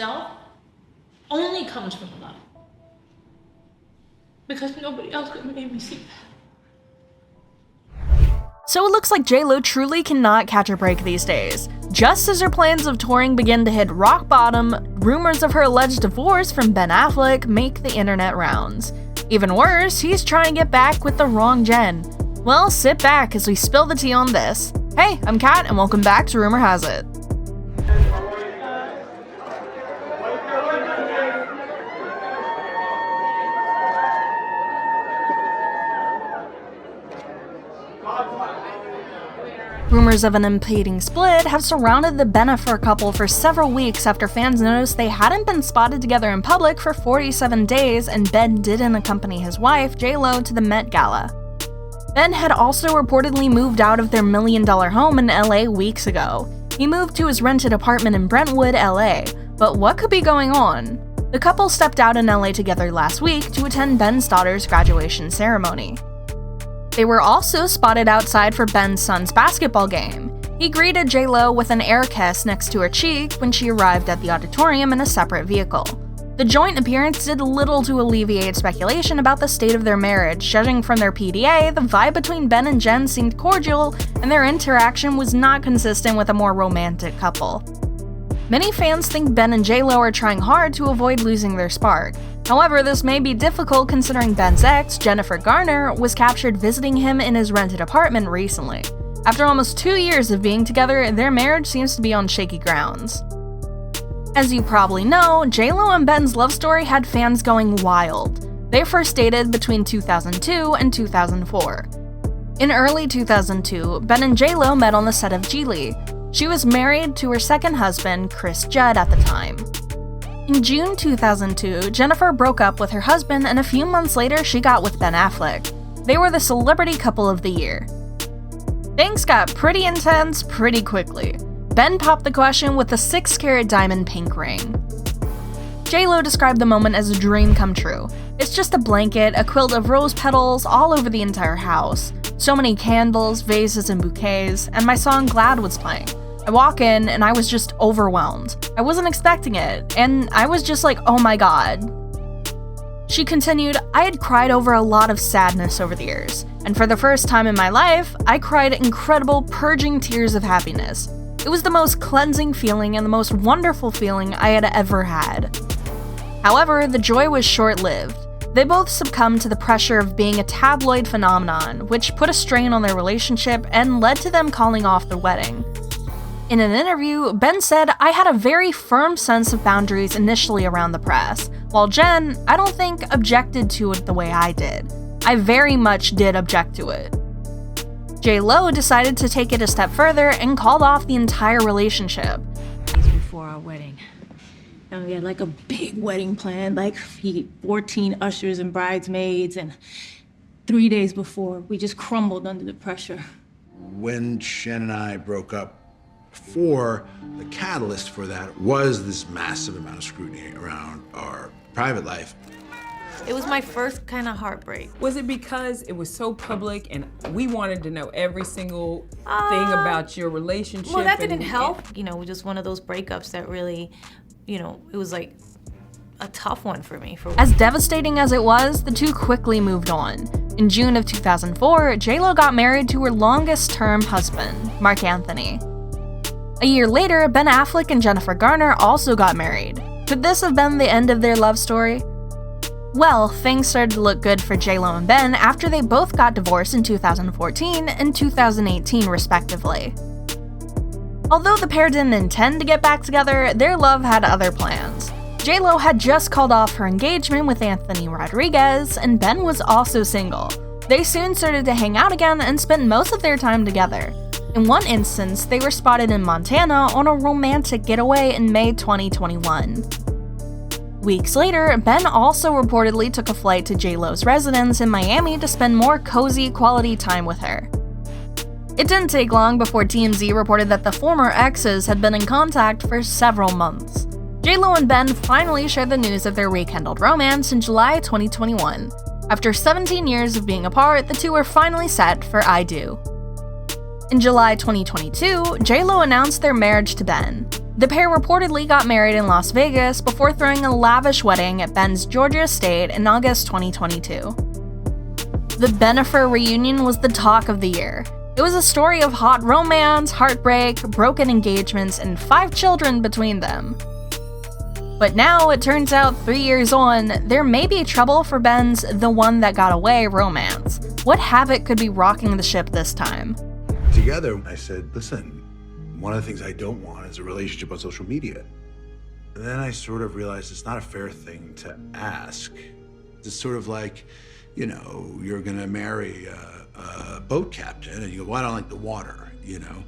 myself only comes from love. Because nobody else could make me see that. So it looks like J-Lo truly cannot catch a break these days. Just as her plans of touring begin to hit rock bottom, rumors of her alleged divorce from Ben Affleck make the internet rounds. Even worse, he's trying to get back with the wrong Jen. Well, sit back as we spill the tea on this. Hey, I'm Kat, and welcome back to Rumor Has It. Rumors of an impending split have surrounded the Ben Affleck couple for several weeks after fans noticed they hadn't been spotted together in public for 47 days, and Ben didn't accompany his wife, J-Lo, to the Met Gala. Ben had also reportedly moved out of their $1 million home in LA weeks ago. He moved to his rented apartment in Brentwood, LA, but what could be going on? The couple stepped out in LA together last week to attend Ben's daughter's graduation ceremony. They were also spotted outside for Ben's son's basketball game. He greeted J-Lo with an air kiss next to her cheek when she arrived at the auditorium in a separate vehicle. The joint appearance did little to alleviate speculation about the state of their marriage. Judging from their PDA, the vibe between Ben and Jen seemed cordial, and their interaction was not consistent with a more romantic couple. Many fans think Ben and J-Lo are trying hard to avoid losing their spark. However, this may be difficult considering Ben's ex, Jennifer Garner, was captured visiting him in his rented apartment recently. After almost 2 years of being together, their marriage seems to be on shaky grounds. As you probably know, J-Lo and Ben's love story had fans going wild. They first dated between 2002 and 2004. In early 2002, Ben and J-Lo met on the set of Geely. She was married to her second husband, Chris Judd, at the time. In June 2002, Jennifer broke up with her husband, and a few months later she got with Ben Affleck. They were the celebrity couple of the year. Things got pretty intense pretty quickly. Ben popped the question with a 6-carat diamond pink ring. J-Lo described the moment as a dream come true. It's just a blanket, a quilt of rose petals all over the entire house. So many candles, vases, and bouquets, and my song Glad was playing. I walk in and I was just overwhelmed. I wasn't expecting it, and I was just like, oh my god. She continued, I had cried over a lot of sadness over the years, and for the first time in my life, I cried incredible, purging tears of happiness. It was the most cleansing feeling and the most wonderful feeling I had ever had. However, the joy was short-lived. They both succumbed to the pressure of being a tabloid phenomenon, which put a strain on their relationship and led to them calling off the wedding. In an interview, Ben said, I had a very firm sense of boundaries initially around the press, while Jen, I don't think, objected to it the way I did. I very much did object to it. J-Lo decided to take it a step further and called off the entire relationship. Before our wedding. And we had like a big wedding planned, like 14 ushers and bridesmaids, and 3 days before, we just crumbled under the pressure. When Shen and I broke up, before, the catalyst for that was this massive amount of scrutiny around our private life. It was my first kind of heartbreak. Was it because it was so public and we wanted to know every single thing about your relationship? Well, that didn't help. You know, just one of those breakups that really, it was like a tough one for me. As devastating as it was, the two quickly moved on. In June of 2004, J-Lo got married to her longest-term husband, Mark Anthony. A year later, Ben Affleck and Jennifer Garner also got married. Could this have been the end of their love story? Well, things started to look good for J-Lo and Ben after they both got divorced in 2014 and 2018 respectively. Although the pair didn't intend to get back together, their love had other plans. J-Lo had just called off her engagement with Anthony Rodriguez, and Ben was also single. They soon started to hang out again and spent most of their time together. In one instance, they were spotted in Montana on a romantic getaway in May 2021. Weeks later, Ben also reportedly took a flight to J-Lo's residence in Miami to spend more cozy, quality time with her. It didn't take long before TMZ reported that the former exes had been in contact for several months. J-Lo and Ben finally shared the news of their rekindled romance in July 2021. After 17 years of being apart, the two were finally set for I Do. In July 2022, J-Lo announced their marriage to Ben. The pair reportedly got married in Las Vegas before throwing a lavish wedding at Ben's Georgia estate in August 2022. The Bennifer reunion was the talk of the year. It was a story of hot romance, heartbreak, broken engagements, and 5 children between them. But now, it turns out 3 years on, there may be trouble for Ben's "the one that got away" romance. What havoc could be rocking the ship this time? Together, I said, listen, one of the things I don't want is a relationship on social media. And then I sort of realized it's not a fair thing to ask. It's sort of like, you know, you're gonna marry a boat captain, and you go, well, I don't like the water, you know?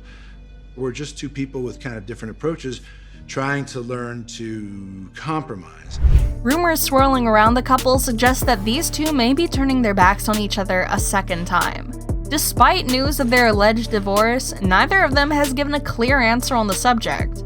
We're just 2 people with kind of different approaches, trying to learn to compromise. Rumors swirling around the couple suggest that these 2 may be turning their backs on each other a second time. Despite news of their alleged divorce, neither of them has given a clear answer on the subject.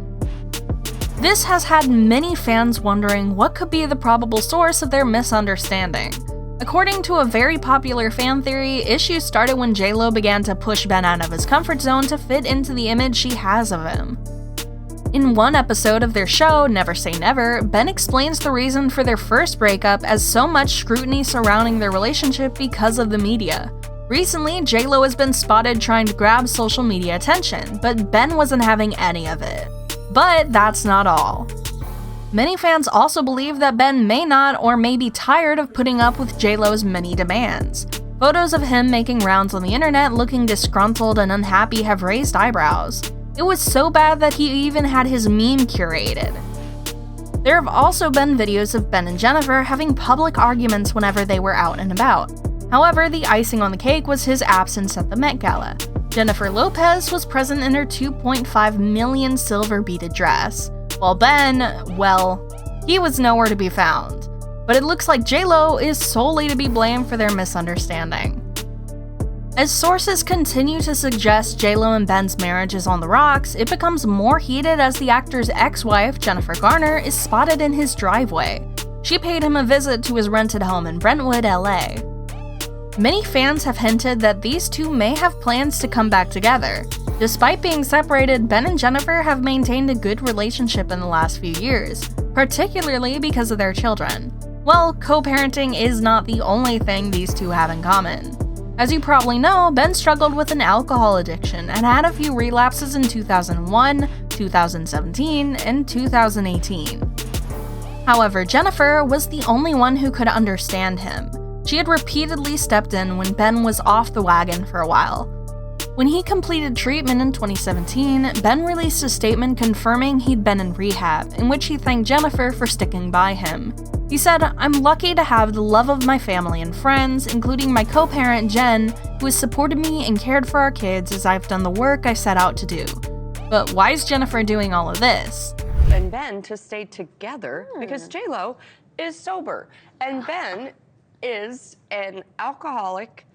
This has had many fans wondering what could be the probable source of their misunderstanding. According to a very popular fan theory, issues started when J-Lo began to push Ben out of his comfort zone to fit into the image she has of him. In one episode of their show, Never Say Never, Ben explains the reason for their first breakup as so much scrutiny surrounding their relationship because of the media. Recently, J-Lo has been spotted trying to grab social media attention, but Ben wasn't having any of it. But that's not all. Many fans also believe that Ben may not or may be tired of putting up with J-Lo's many demands. Photos of him making rounds on the internet looking disgruntled and unhappy have raised eyebrows. It was so bad that he even had his meme curated. There have also been videos of Ben and Jennifer having public arguments whenever they were out and about. However, the icing on the cake was his absence at the Met Gala. Jennifer Lopez was present in her $2.5 million silver beaded dress, while Ben, well, he was nowhere to be found. But it looks like J-Lo is solely to be blamed for their misunderstanding. As sources continue to suggest J-Lo and Ben's marriage is on the rocks, it becomes more heated as the actor's ex-wife, Jennifer Garner, is spotted in his driveway. She paid him a visit to his rented home in Brentwood, LA. Many fans have hinted that these 2 may have plans to come back together. Despite being separated, Ben and Jennifer have maintained a good relationship in the last few years, particularly because of their children. Well, co-parenting is not the only thing these 2 have in common. As you probably know, Ben struggled with an alcohol addiction and had a few relapses in 2001, 2017, and 2018. However, Jennifer was the only one who could understand him. She had repeatedly stepped in when Ben was off the wagon for a while. When he completed treatment in 2017, Ben released a statement confirming he'd been in rehab, in which he thanked Jennifer for sticking by him. He said, "I'm lucky to have the love of my family and friends, including my co-parent Jen, who has supported me and cared for our kids as I've done the work I set out to do." But why is Jennifer doing all of this? And Ben to stay together because J-Lo is sober. And Ben is an alcoholic.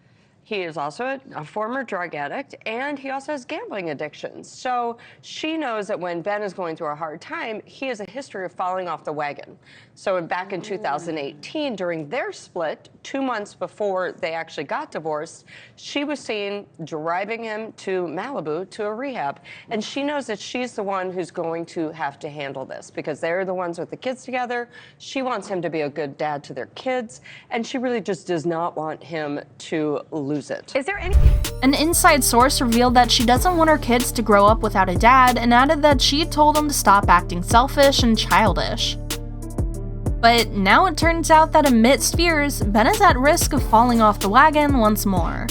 He is also a former drug addict, and he also has gambling addictions. So she knows that when Ben is going through a hard time, he has a history of falling off the wagon. So back in 2018, during their split, 2 months before they actually got divorced, she was seen driving him to Malibu to a rehab. And she knows that she's the one who's going to have to handle this because they're the ones with the kids together. She wants him to be a good dad to their kids, and she really just does not want him to lose it. Is there any... An inside source revealed that she doesn't want her kids to grow up without a dad and added that she told them to stop acting selfish and childish. But now it turns out that amidst fears, Ben is at risk of falling off the wagon once more.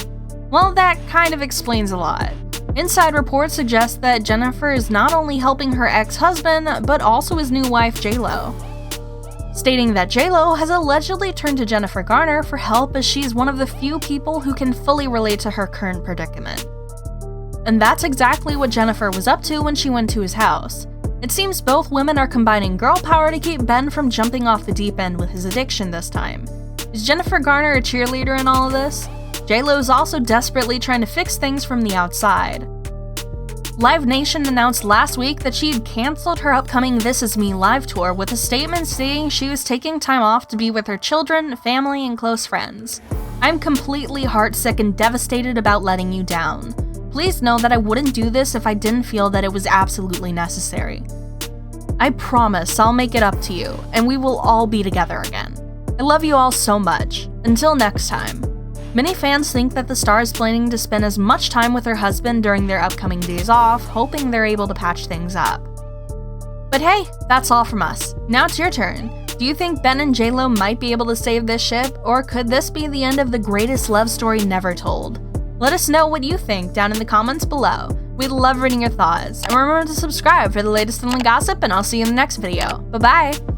Well, that kind of explains a lot. Inside reports suggest that Jennifer is not only helping her ex-husband, but also his new wife, J-Lo. Stating that J-Lo has allegedly turned to Jennifer Garner for help as she's one of the few people who can fully relate to her current predicament. And that's exactly what Jennifer was up to when she went to his house. It seems both women are combining girl power to keep Ben from jumping off the deep end with his addiction this time. Is Jennifer Garner a cheerleader in all of this? J-Lo is also desperately trying to fix things from the outside. Live Nation announced last week that she'd canceled her upcoming This Is Me live tour with a statement stating she was taking time off to be with her children, family, and close friends. "I'm completely heartsick and devastated about letting you down. Please know that I wouldn't do this if I didn't feel that it was absolutely necessary. I promise I'll make it up to you, and we will all be together again. I love you all so much. Until next time. Many fans think that the star is planning to spend as much time with her husband during their upcoming days off, hoping they're able to patch things up. But hey, that's all from us. Now it's your turn. Do you think Ben and J-Lo might be able to save this ship, or could this be the end of the greatest love story never told? Let us know what you think down in the comments below. We'd love reading your thoughts, and remember to subscribe for the latest in the gossip, and I'll see you in the next video. Bye-bye!